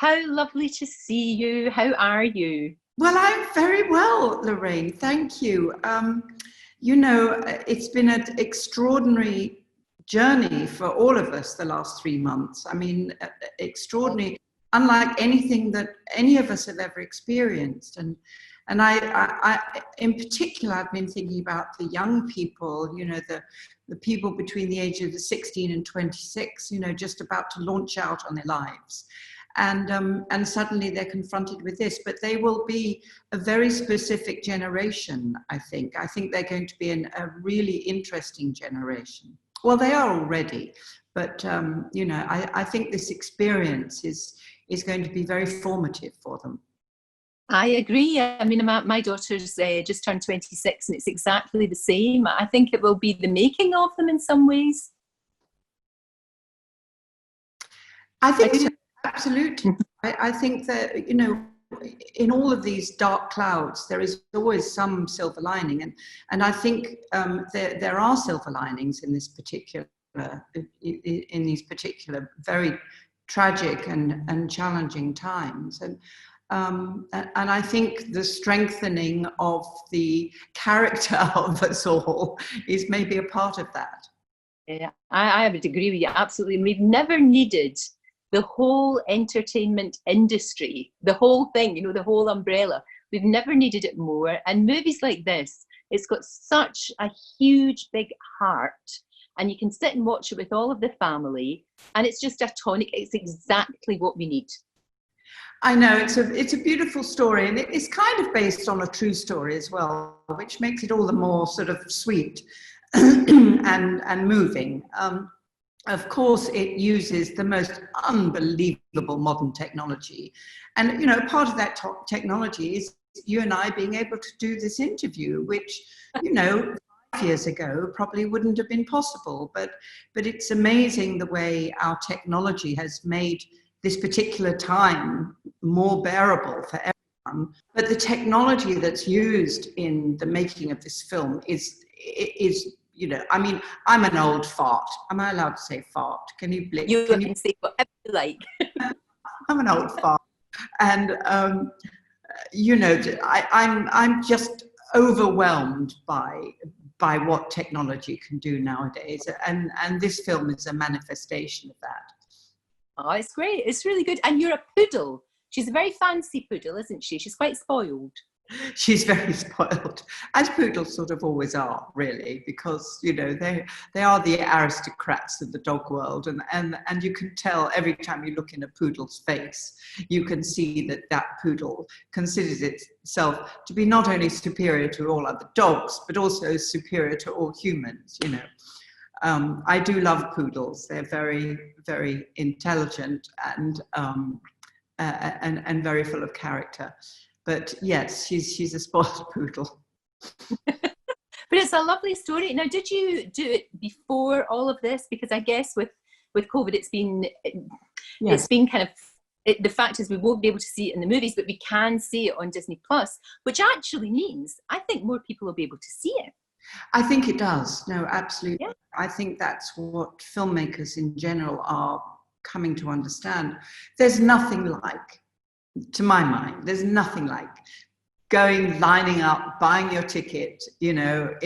How lovely to see you. How are you? Well, I'm very well, Lorraine. Thank you. It's been an extraordinary journey for all of us the last 3 months. I mean, extraordinary, unlike anything that any of us have ever experienced. And in particular, I've been thinking about the young people, the people between the ages of 16 and 26, just about to launch out on their lives. And suddenly they're confronted with this, but they will be a very specific generation, I think. I think they're going to be a really interesting generation. Well, they are already, but I think this experience is going to be very formative for them. I agree. I mean, my daughter's just turned 26 and it's exactly the same. I think it will be the making of them in some ways. I think so. Absolutely. I think that, in all of these dark clouds, there is always some silver lining. And I think there are silver linings in these particular very tragic and challenging times. And I think the strengthening of the character of us all is maybe a part of that. Yeah, I would agree with you, absolutely. And we've never needed the whole entertainment industry, the whole thing, the whole umbrella. We've never needed it more. And movies like this, it's got such a huge, big heart. And you can sit and watch it with all of the family. And it's just a tonic. It's exactly what we need. I know, it's a beautiful story. And it's kind of based on a true story as well, which makes it all the more sort of sweet and moving. Of course, it uses the most unbelievable modern technology. And, part of that technology is you and I being able to do this interview, which, 5 years ago probably wouldn't have been possible. But it's amazing the way our technology has made this particular time more bearable for everyone. But the technology that's used in the making of this film is I mean, I'm an old fart. Am I allowed to say fart? Can you blink? You can say whatever you like. I'm an old fart. And, I'm just overwhelmed by what technology can do nowadays. And this film is a manifestation of that. Oh, it's great. It's really good. And you're a poodle. She's a very fancy poodle, isn't she? She's quite spoiled. She's very spoiled, as poodles sort of always are, really, because they are the aristocrats of the dog world, and you can tell every time you look in a poodle's face, you can see that poodle considers itself to be not only superior to all other dogs, but also superior to all humans. I do love poodles. They're very, very intelligent and very full of character. But yes, she's a spoiled poodle. But it's a lovely story. Now, did you do it before all of this? Because I guess with COVID, it's been kind of, the fact is we won't be able to see it in the movies, but we can see it on Disney Plus, which actually means I think more people will be able to see it. I think it does. No, absolutely. Yeah. I think that's what filmmakers in general are coming to understand. There's nothing like, to my mind, there's nothing like lining up, buying your ticket, in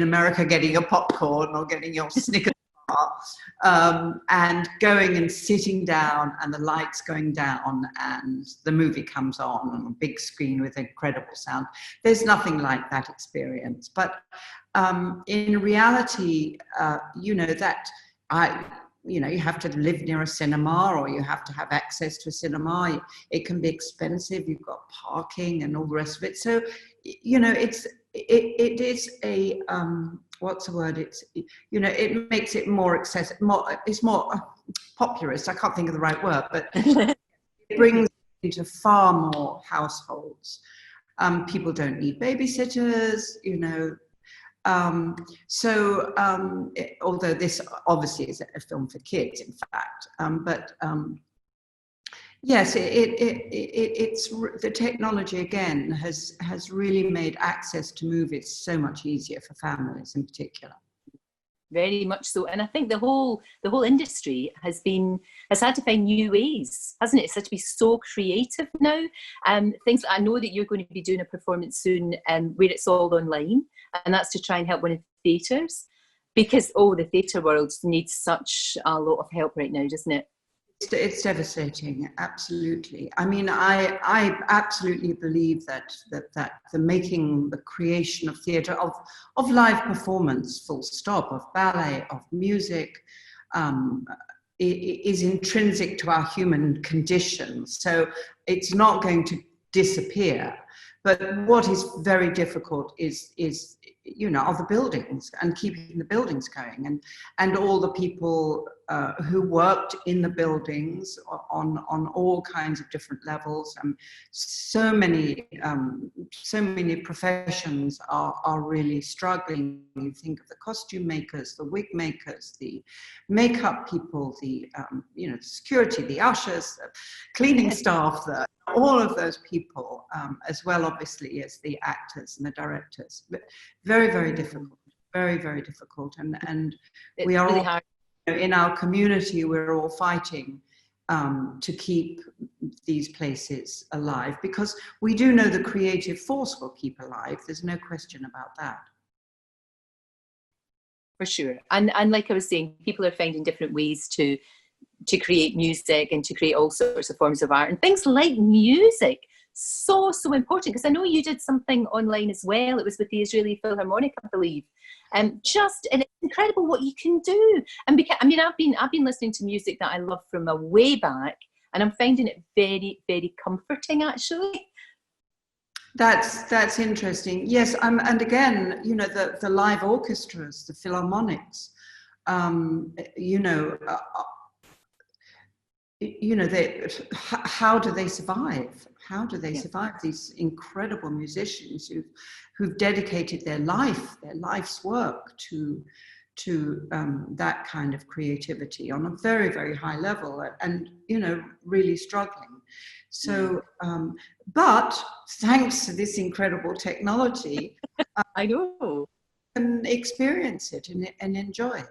America, getting your popcorn or getting your Snickers bar, and going and sitting down and the lights going down and the movie comes on a big screen with incredible sound. There's nothing like that experience. But in reality, you have to live near a cinema or you have to have access to a cinema. It can be expensive. You've got parking and all the rest of it. So, it is a, what's the word? It makes it more accessible, it's more populist. I can't think of the right word, but it brings it into far more households. People don't need babysitters, although this obviously is a film for kids, in fact, yes, it's the technology again has really made access to movies so much easier for families in particular. Very much so. And I think the whole industry has had to find new ways, hasn't it? It's had to be so creative now. Things, I know that you're going to be doing a performance soon where it's all online, and that's to try and help one of the theatres, because the theatre world needs such a lot of help right now, doesn't it? It's devastating, absolutely. I mean, I absolutely believe that the creation of theatre, of live performance, full stop, of ballet, of music, is intrinsic to our human condition. So it's not going to disappear. But what is very difficult is are the buildings, and keeping the buildings going, and all the people who worked in the buildings on all kinds of different levels. So many professions are really struggling. You think of the costume makers, the wig makers, the makeup people, the security, the ushers, the cleaning staff, all of those people, as well, obviously, as the actors and the directors. But very, very difficult, very, very difficult. And we are really all, hard. in our community, we're all fighting to keep these places alive, because we do know the creative force will keep alive. There's no question about that. For sure. And like I was saying, people are finding different ways to create music and to create all sorts of forms of art, and things like music, so important, because I know you did something online as well. It was with the Israeli Philharmonic, I believe, and it's incredible what you can do. And I've been listening to music that I love from a way back, and I'm finding it very, very comforting, actually. That's interesting. Yes, and again, the live orchestras, the philharmonics, how do they survive? How do they survive, these incredible musicians who've dedicated their life's work to that kind of creativity on a very, very high level, and really struggling. So, but thanks to this incredible technology, I know, you can experience it and enjoy it.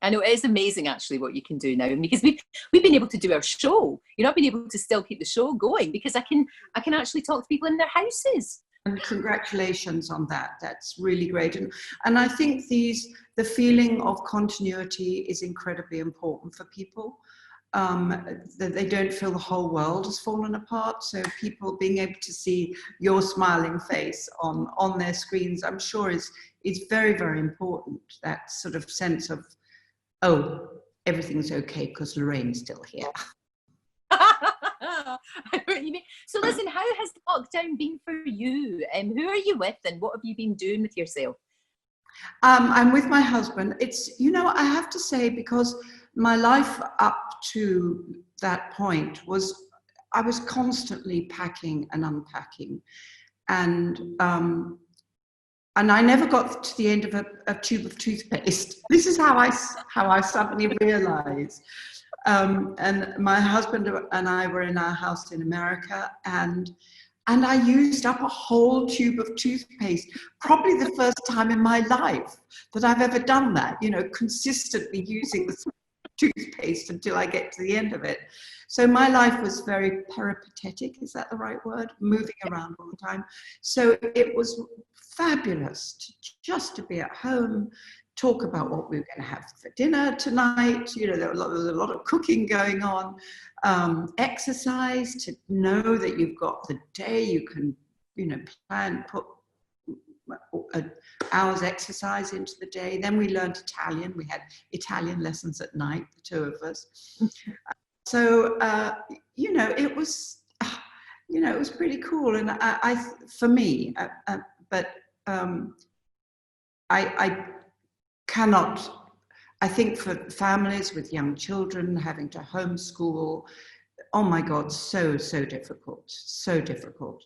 I know, it's amazing actually what you can do now, because we've been able to do our show. I've been able to still keep the show going because I can actually talk to people in their houses. And congratulations on that. That's really great. And I think the feeling of continuity is incredibly important for people. That they don't feel the whole world has fallen apart. So people being able to see your smiling face on their screens, I'm sure is very, very important. That sort of sense of, oh, everything's okay because Lorraine's still here. I know what you mean. So listen, how has the lockdown been for you? Who are you with, and what have you been doing with yourself? I'm with my husband. It's, I have to say, because my life up to that point I was constantly packing and unpacking. And I never got to the end of a tube of toothpaste. This is how I suddenly realized. And my husband and I were in our house in America, and I used up a whole tube of toothpaste, probably the first time in my life that I've ever done that, consistently using the toothpaste until I get to the end of it. So my life was very peripatetic, is that the right word? Moving around all the time. So it was fabulous just to be at home, talk about what we were going to have for dinner tonight. There was a lot of cooking going on, exercise, to know that you've got the day, you can, plan, put an hour's exercise into the day. Then we learned Italian. We had Italian lessons at night, the two of us. So, it was pretty cool. And for me, I cannot, I think for families with young children having to homeschool, oh my God, so difficult, so difficult.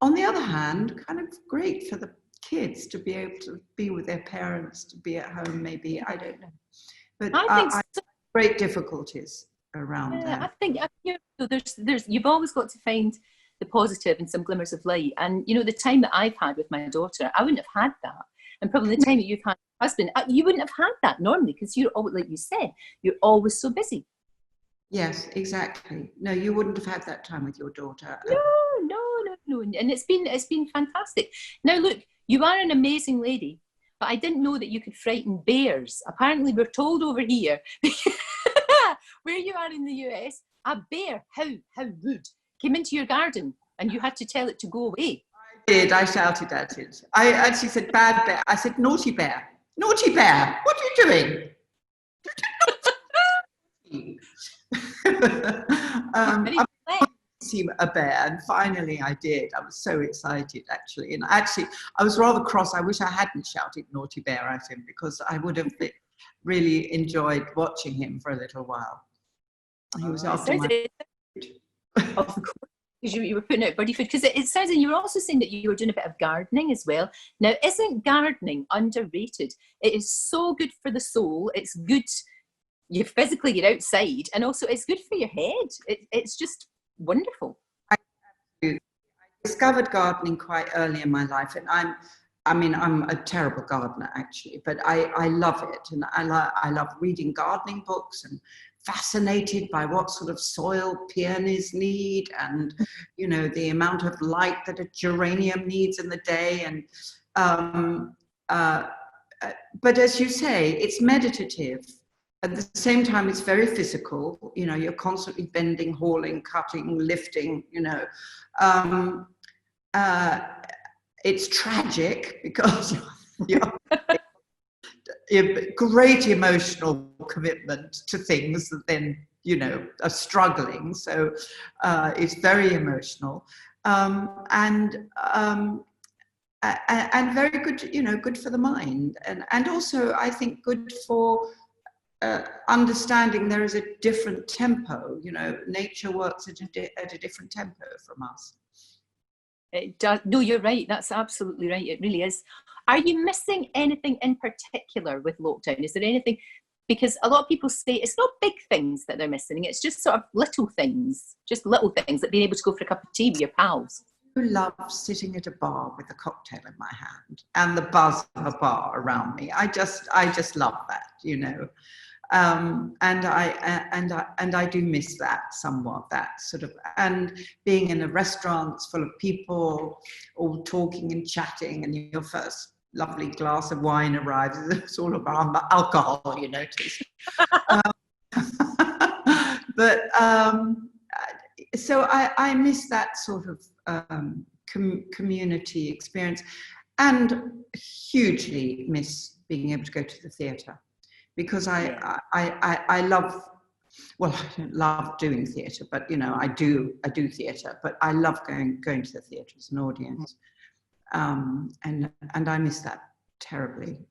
On the other hand, kind of great for the kids to be able to be with their parents, to be at home, maybe, I don't know. But I think great difficulties around that. I think there's you've always got to find the positive and some glimmers of light. And the time that I've had with my daughter, I wouldn't have had that. And probably the time that you've had husband. You wouldn't have had that normally because you're always, like you said, you're always so busy. Yes, exactly. No, you wouldn't have had that time with your daughter. No. And it's been fantastic. Now look, you are an amazing lady, but I didn't know that you could frighten bears. Apparently we're told over here where you are in the US, a bear, how rude, came into your garden and you had to tell it to go away. I did, I shouted at it. I actually said bad bear. I said naughty bear. Naughty bear, what are you doing? I see a bear, and finally I did. I was so excited, actually. And actually, I was rather cross. I wish I hadn't shouted naughty bear at him, because I would have really enjoyed watching him for a little while. He was after my... Of course, because you were putting out birdie food. Because it sounds, and you were also saying that you were doing a bit of gardening as well. Now, isn't gardening underrated? It is so good for the soul. It's good. You physically, you're outside, and also it's good for your head. It's just wonderful. I discovered gardening quite early in my life, and I'm a terrible gardener, actually, but I love it, and I love reading gardening books and fascinated by what sort of soil peonies need, and you know, the amount of light that a geranium needs in the day, and but as you say, it's meditative. At the same time, it's very physical. You know, you're constantly bending, hauling, cutting, lifting, you know. It's tragic because you're great emotional commitment to things that then, you know, are struggling. So it's very emotional. And very good, you know, good for the mind. And also, I think, good for understanding there is a different tempo. You know, nature works at a different tempo from us. It does. No, you're right. That's absolutely right. It really is. Are you missing anything in particular with lockdown? Is there anything? Because a lot of people say it's not big things that they're missing. It's just sort of little things, like being able to go for a cup of tea with your pals. I love sitting at a bar with a cocktail in my hand and the buzz of a bar around me. I just love that, you know. And I do miss that somewhat, that sort of, and being in a restaurant full of people all talking and chatting, and your first lovely glass of wine arrives, it's all about alcohol, you notice. So I miss that sort of community experience, and hugely miss being able to go to the theatre. Because I love, well, I don't love doing theatre, but you know, I do theatre, but I love going to the theatre as an audience, and I miss that terribly.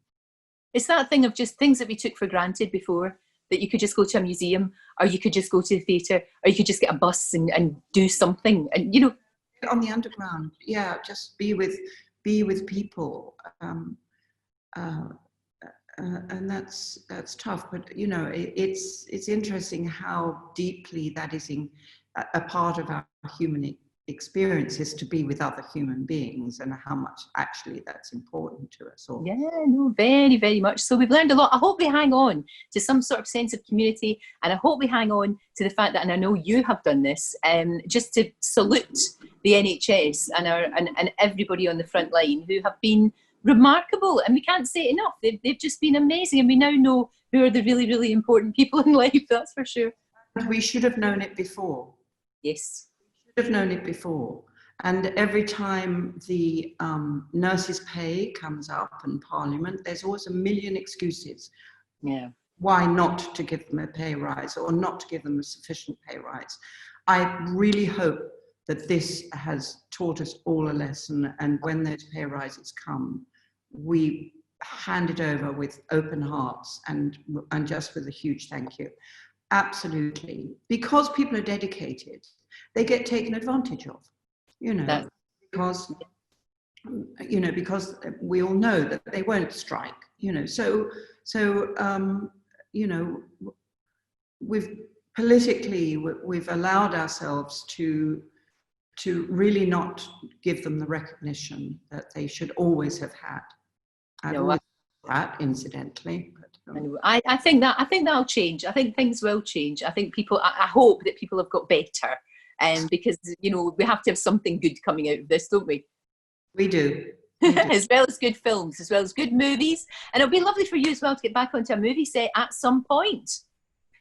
It's that thing of just things that we took for granted before, that you could just go to a museum, or you could just go to the theatre, or you could just get a bus and do something, and you know, on the underground, yeah, just be with people. And that's tough, but you know, it's interesting how deeply that is a part of our human experience, is to be with other human beings, and how much actually that's important to us all. Yeah, no, very, very much. So we've learned a lot. I hope we hang on to some sort of sense of community, and I hope we hang on to the fact that, and I know you have done this, just to salute the NHS and everybody on the front line who have been remarkable, and we can't say it enough. They've just been amazing, and we now know who are the really, really important people in life, that's for sure. We should have known it before. Yes. We should have known it before. And every time the nurses' pay comes up in Parliament, there's always a million excuses. Yeah. Why not to give them a pay rise, or not to give them a sufficient pay rise. I really hope that this has taught us all a lesson, and when those pay rises come, we hand it over with open hearts and just with a huge thank you. Absolutely. Because people are dedicated, they get taken advantage of, you know, because we all know that they won't strike, you know, so you know, we've allowed ourselves to really not give them the recognition that they should always have had. that, incidentally. I think that'll change. I think things will change. I think people. I hope that people have got better, because you know we have to have something good coming out of this, don't we? We do. As well as good films, as well as good movies, and it'll be lovely for you as well to get back onto a movie set at some point.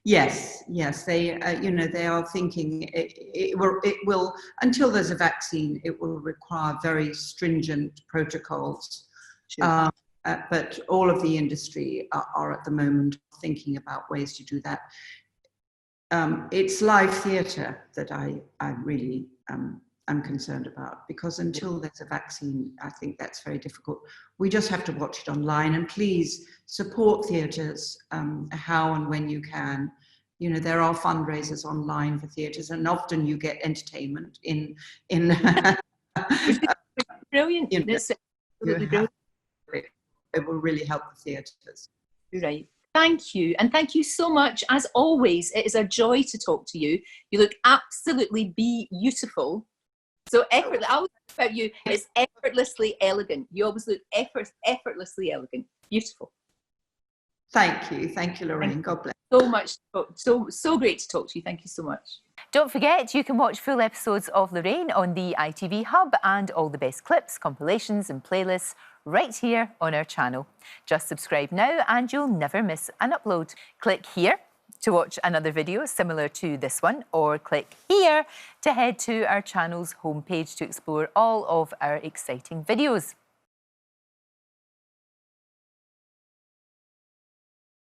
Yes, yes, they, you know, they are thinking it will, until there's a vaccine, it will require very stringent protocols. Sure. But all of the industry are at the moment thinking about ways to do that. It's live theatre that I really am concerned about, because until there's a vaccine, I think that's very difficult. We just have to watch it online, and please support theatres how and when you can. You know, there are fundraisers online for theatres, and often you get entertainment in Brilliant. You know, It's absolutely brilliant. It will really help the theatres. You're right. Thank you. And thank you so much. As always, it is a joy to talk to you. You look absolutely beautiful. So effortless. I always think about you, it's effortlessly elegant. You always look effortlessly elegant. Beautiful. Thank you, Lorraine. God bless. So much. So great to talk to you. Thank you so much. Don't forget, you can watch full episodes of Lorraine on the ITV Hub, and all the best clips, compilations and playlists right here on our channel. Just subscribe now and you'll never miss an upload. Click here to watch another video similar to this one, or click here to head to our channel's homepage to explore all of our exciting videos.